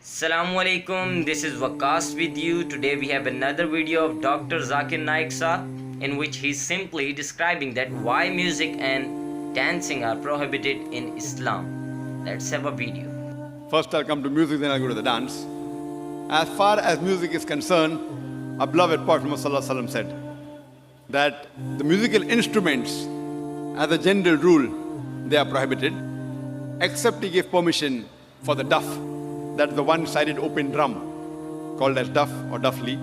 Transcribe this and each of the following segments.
Assalamu alaikum, this is Waqas with you. Today we have another video of Dr. Zakir Naik sir, in which he's simply describing that why music and dancing are prohibited in Islam. Let's have a video. First I'll come to music, then I'll go to the dance. As far as music is concerned, our beloved Prophet Muhammad said that the musical instruments, as a general rule, they are prohibited, except he gave permission for the duff. That's the one-sided open drum, called as duff or duffli.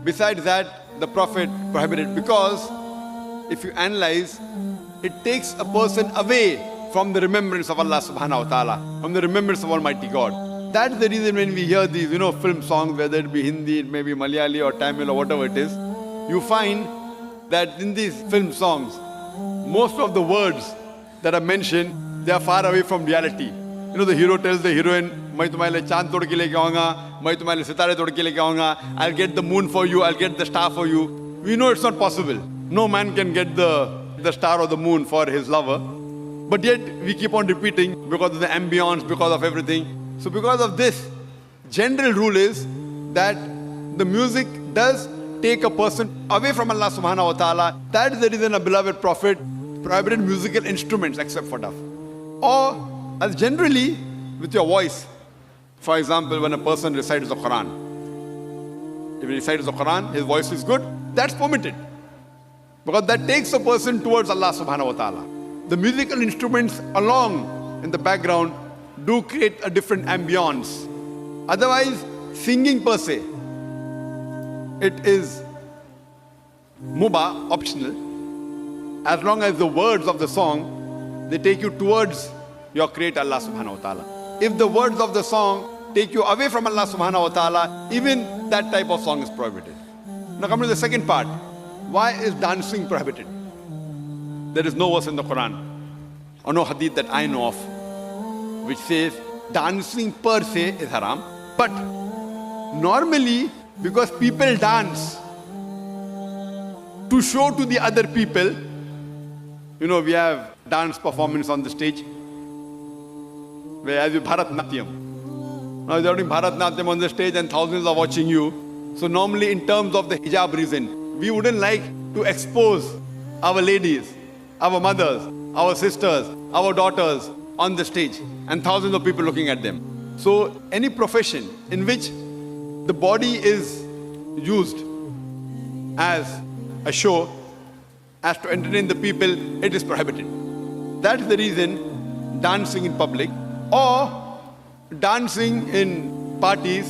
Besides that, the Prophet prohibited because if you analyze, it takes a person away from the remembrance of Allah subhanahu wa ta'ala, from the remembrance of Almighty God. That's the reason when we hear these, film songs, whether it be Hindi, it may be Malayali or Tamil or whatever it is, you find that in these film songs, most of the words that are mentioned, they are far away from reality. The hero tells the heroine, "Main tumhare liye chand tod ke leke aaunga, main tumhare liye sitare tod ke leke aaunga, I'll get the moon for you, I'll get the star for you." We know it's not possible. No man can get the star or the moon for his lover. But yet, we keep on repeating because of the ambience, because of everything. So because of this, general rule is that the music does take a person away from Allah subhanahu wa ta'ala. That is the reason a beloved Prophet prohibited musical instruments except for duff. Or as generally with your voice. For example, when a person recites the Quran, if he recites the Quran, his voice is good, that's permitted. Because that takes a person towards Allah subhanahu wa ta'ala. The musical instruments along in the background do create a different ambience. Otherwise, singing per se, it is mubah, optional, as long as the words of the song, they take you towards your Creator Allah subhanahu wa ta'ala. If the words of the song take you away from Allah subhanahu wa ta'ala, even that type of song is prohibited. Now come to the second part. Why is dancing prohibited? There is no verse in the Quran or no hadith that I know of which says dancing per se is haram. But normally, because people dance to show to the other people, we have dance performance on the stage, where as you Bharatnatyam. Now you're doing Bharatnatyam on the stage and thousands are watching you. So normally in terms of the hijab reason, we wouldn't like to expose our ladies, our mothers, our sisters, our daughters on the stage and thousands of people looking at them. So any profession in which the body is used as a show, as to entertain the people, it is prohibited. That's the reason dancing in public or dancing in parties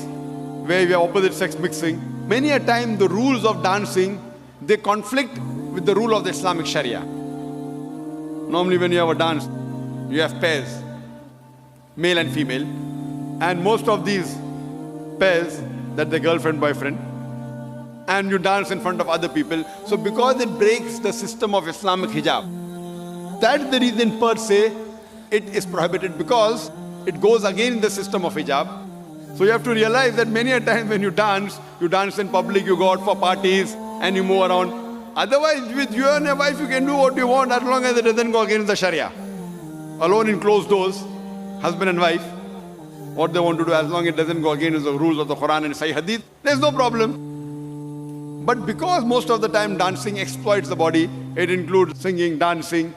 where we have opposite sex mixing. Many a time the rules of dancing, they conflict with the rule of the Islamic Sharia. Normally when you have a dance, you have pairs, male and female, and most of these pairs, that the girlfriend, boyfriend, and you dance in front of other people. So because it breaks the system of Islamic hijab, that's the reason per se it is prohibited, because it goes against the system of hijab. So you have to realize that many a time when you dance in public, you go out for parties and you move around. Otherwise, with you and your wife, you can do what you want as long as it doesn't go against the Sharia. Alone in closed doors, husband and wife, what they want to do, as long as it doesn't go against the rules of the Quran and Sahih Hadith, there's no problem. But because most of the time dancing exploits the body, it includes singing, dancing,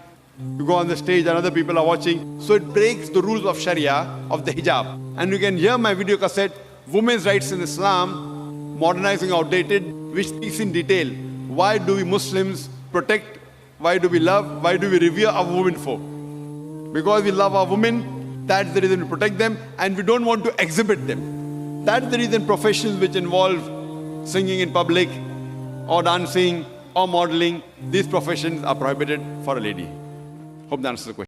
you go on the stage and other people are watching, so it breaks the rules of Sharia, of the hijab. And you can hear my video cassette, Women's Rights in Islam, Modernizing Outdated, which speaks in detail. Why do we Muslims protect, why do we love, why do we revere our women for? Because we love our women, that's the reason we protect them, and we don't want to exhibit them. That's the reason professions which involve singing in public, or dancing, or modeling, these professions are prohibited for a lady. Hope that answers the question.